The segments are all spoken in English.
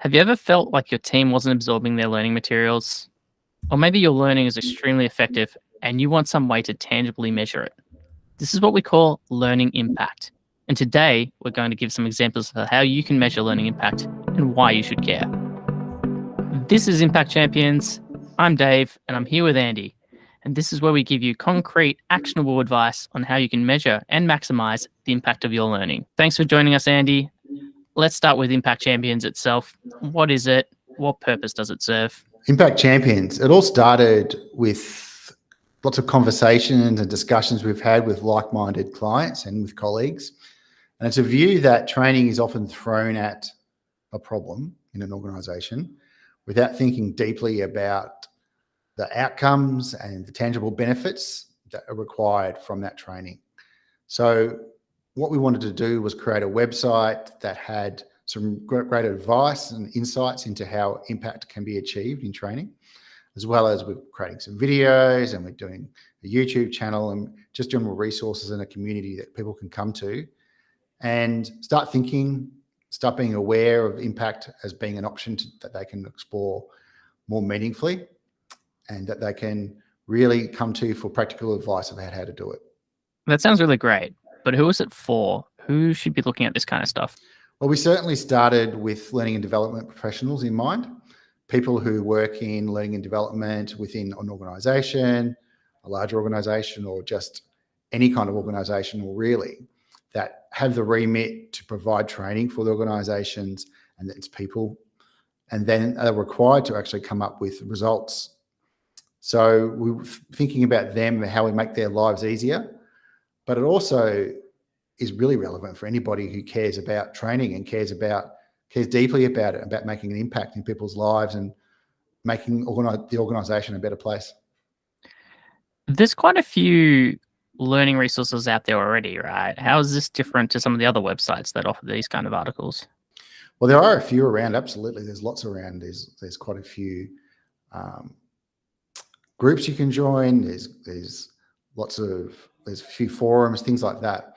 Have you ever felt like your team wasn't absorbing their learning materials? Or maybe your learning is extremely effective and you want some way to tangibly measure it. This is what we call learning impact. And today, we're going to give some examples of how you can measure learning impact and why you should care. This is Impact Champions. I'm Dave, and I'm here with Andy. And this is where we give you concrete, actionable advice on how you can measure and maximize the impact of your learning. Thanks for joining us, Andy. Let's start with Impact Champions itself. What is it? What purpose does it serve? Impact Champions, it all started with lots of conversations and discussions we've had with like-minded clients and with colleagues. And it's a view that training is often thrown at a problem in an organisation without thinking deeply about the outcomes and the tangible benefits that are required from that training. So what we wanted to do was create a website that had some great advice and insights into how impact can be achieved in training, as well as we're creating some videos and we're doing a YouTube channel and just general resources in a community that people can come to and start thinking, start being aware of impact as being an option that they can explore more meaningfully and that they can really come to for practical advice about how to do it. That sounds really great, but who is it for? Who should be looking at this kind of stuff? Well, we certainly started with learning and development professionals in mind, people who work in learning and development within an organisation, a larger organisation, or just any kind of organisation, really, that have the remit to provide training for the organisations and its people, and then are required to actually come up with results. So we were thinking about them and how we make their lives easier, but it also is really relevant for anybody who cares about training and cares deeply about it, about making an impact in people's lives and making the organisation a better place. There's quite a few learning resources out there already, right? How is this different to some of the other websites that offer these kind of articles? Well, there are a few around, absolutely. There's lots around. There's quite a few groups you can join. There's a few forums, things like that.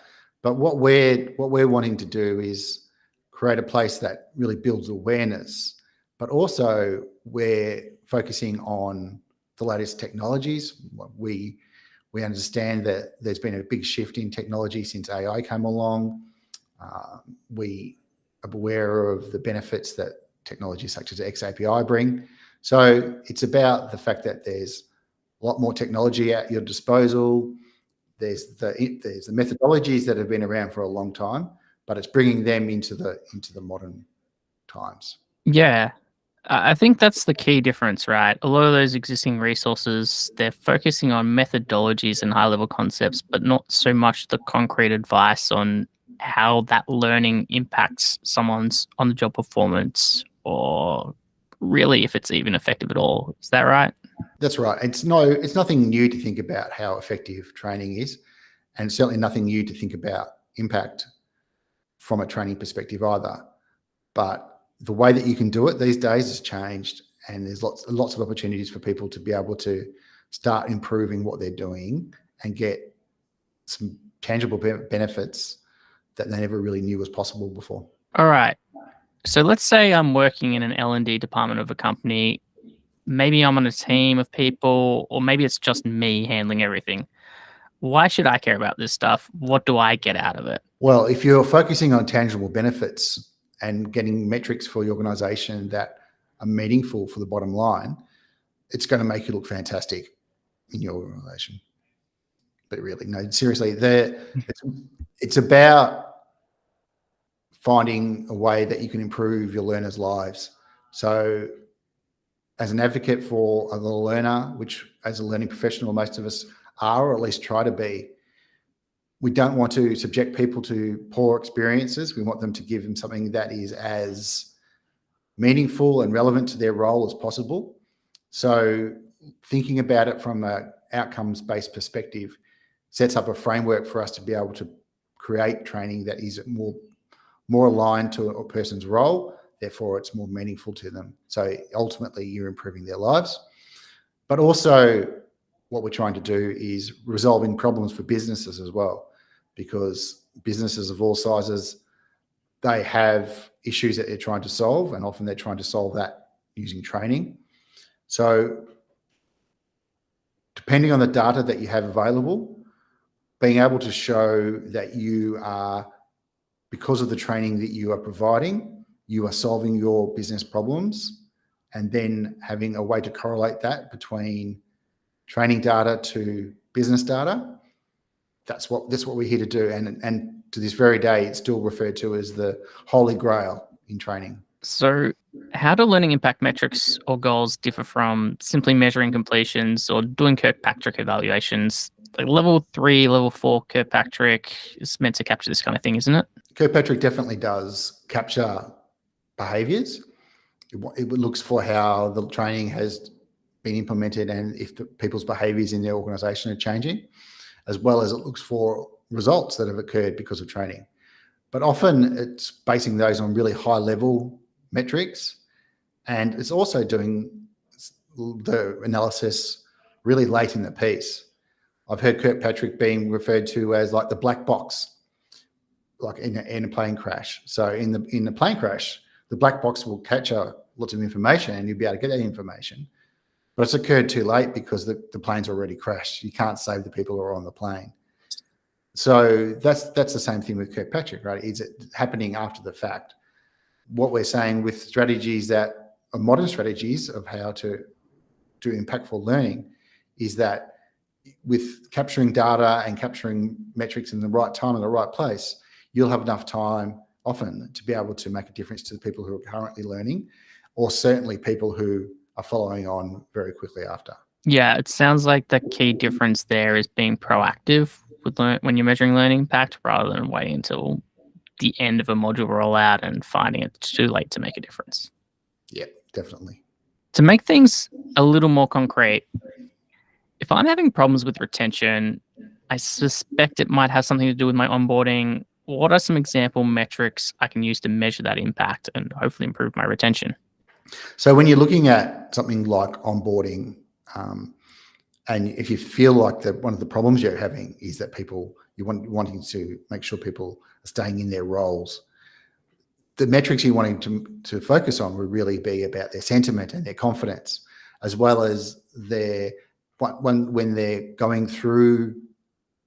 But what we're wanting to do is create a place that really builds awareness, but also we're focusing on the latest technologies. We understand that there's been a big shift in technology since AI came along. We are aware of the benefits that technology such as XAPI bring. So it's about the fact that there's a lot more technology at your disposal. There's the methodologies that have been around for a long time, but it's bringing them into the modern times. Yeah, I think that's the key difference, right? A lot of those existing resources, they're focusing on methodologies and high-level concepts, but not so much the concrete advice on how that learning impacts someone's on-the-job performance or really if it's even effective at all. Is that right? That's right. It's nothing new to think about how effective training is, and certainly nothing new to think about impact from a training perspective either. But the way that you can do it these days has changed, and there's lots of opportunities for people to be able to start improving what they're doing and get some tangible benefits that they never really knew was possible before. All right. So let's say I'm working in an L&D department of a company. Maybe I'm on a team of people, or maybe it's just me handling everything. Why should I care about this stuff? What do I get out of it? Well, if you're focusing on tangible benefits and getting metrics for your organisation that are meaningful for the bottom line, it's going to make you look fantastic in your organisation. But really, no, seriously, it's about finding a way that you can improve your learners' lives. So as an advocate for the learner, which as a learning professional, most of us are, or at least try to be, we don't want to subject people to poor experiences. We want them to give them something that is as meaningful and relevant to their role as possible. So thinking about it from an outcomes-based perspective sets up a framework for us to be able to create training that is more aligned to a person's role. Therefore, it's more meaningful to them. So ultimately, you're improving their lives. But also, what we're trying to do is resolving problems for businesses as well, because businesses of all sizes, they have issues that they're trying to solve, and often they're trying to solve that using training. So depending on the data that you have available, being able to show that you are, because of the training that you are providing, you are solving your business problems, and then having a way to correlate that between training data to business data. That's what we're here to do. And to this very day, it's still referred to as the holy grail in training. So how do learning impact metrics or goals differ from simply measuring completions or doing Kirkpatrick evaluations? Like level 3, level 4 Kirkpatrick is meant to capture this kind of thing, isn't it? Kirkpatrick definitely does capture behaviours. It looks for how the training has been implemented and if the people's behaviours in their organisation are changing, as well as it looks for results that have occurred because of training. But often it's basing those on really high level metrics, and it's also doing the analysis really late in the piece. I've heard Kirkpatrick being referred to as like the black box, like in a plane crash. So in the plane crash, the black box will capture lots of information and you'll be able to get that information. But it's occurred too late because the plane's already crashed. You can't save the people who are on the plane. So that's the same thing with Kirkpatrick, right? It's happening after the fact. What we're saying with strategies that are modern strategies of how to do impactful learning is that with capturing data and capturing metrics in the right time and the right place, you'll have enough time often to be able to make a difference to the people who are currently learning, or certainly people who are following on very quickly after. Yeah, it sounds like the key difference there is being proactive with when you're measuring learning impact rather than waiting until the end of a module rollout and finding it's too late to make a difference. Yeah, definitely. To make things a little more concrete, if I'm having problems with retention, I suspect it might have something to do with my onboarding. What are some example metrics I can use to measure that impact and hopefully improve my retention? So when you're looking at something like onboarding, and if you feel like that one of the problems you're having is that you're wanting to make sure people are staying in their roles, the metrics you're wanting to focus on would really be about their sentiment and their confidence, as well as when they're going through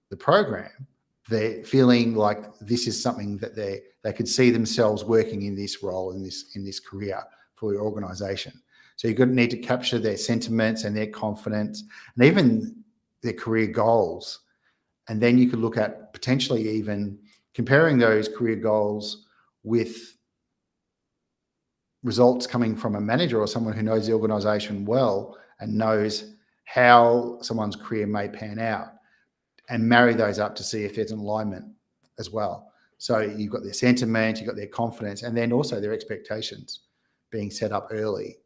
the program, they're feeling like this is something that they could see themselves working in this role, in this career for your organisation. So you're going to need to capture their sentiments and their confidence and even their career goals. And then you could look at potentially even comparing those career goals with results coming from a manager or someone who knows the organisation well and knows how someone's career may pan out, and marry those up to see if there's an alignment as well. So you've got their sentiment, you've got their confidence, and then also their expectations being set up early.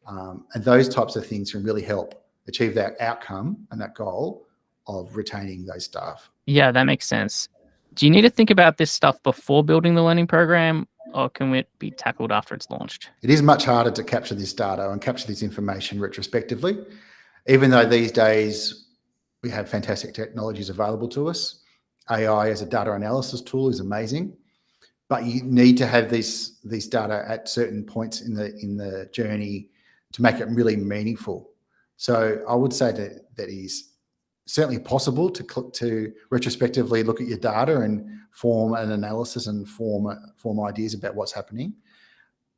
And those types of things can really help achieve that outcome and that goal of retaining those staff. Yeah, that makes sense. Do you need to think about this stuff before building the learning program, or can it be tackled after it's launched? It is much harder to capture this data and capture this information retrospectively, even though these days we have fantastic technologies available to us. AI as a data analysis tool is amazing, but you need to have these data at certain points in the journey to make it really meaningful. So I would say that is certainly possible to retrospectively look at your data and form an analysis and form ideas about what's happening.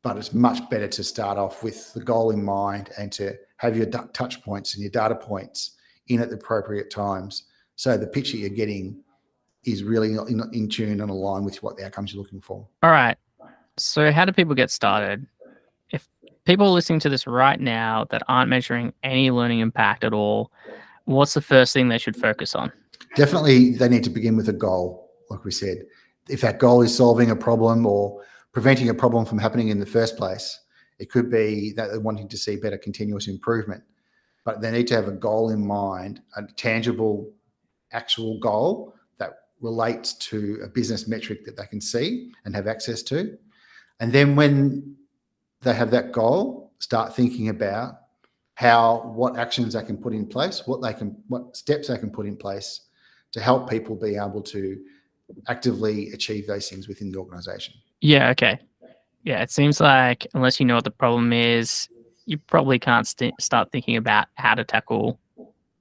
But it's much better to start off with the goal in mind and to have your touch points and your data points in at the appropriate times, so the picture you're getting is really in tune and aligned with what the outcomes you're looking for. All right. So how do people get started? If people are listening to this right now that aren't measuring any learning impact at all, what's the first thing they should focus on? Definitely, they need to begin with a goal, like we said. If that goal is solving a problem or preventing a problem from happening in the first place, it could be that they're wanting to see better continuous improvement. But they need to have a goal in mind, a tangible, actual goal that relates to a business metric that they can see and have access to. And then when they have that goal, start thinking about what actions they can put in place, what steps they can put in place to help people be able to actively achieve those things within the organisation. Yeah, okay. Yeah, it seems like unless you know what the problem is, you probably can't start thinking about how to tackle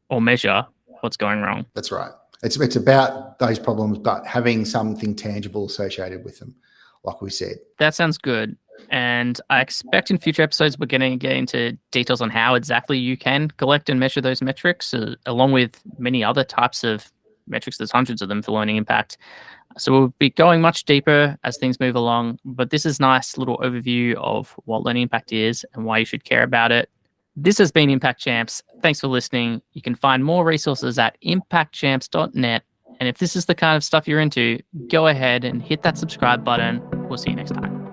or measure what's going wrong. That's right. It's about those problems, but having something tangible associated with them, like we said. That sounds good. And I expect in future episodes we're going to get into details on how exactly you can collect and measure those metrics, along with many other types of metrics. There's hundreds of them for learning impact. So we'll be going much deeper as things move along. But this is a nice little overview of what learning impact is and why you should care about it. This has been Impact Champs. Thanks for listening. You can find more resources at impactchamps.net. And if this is the kind of stuff you're into, go ahead and hit that subscribe button. We'll see you next time.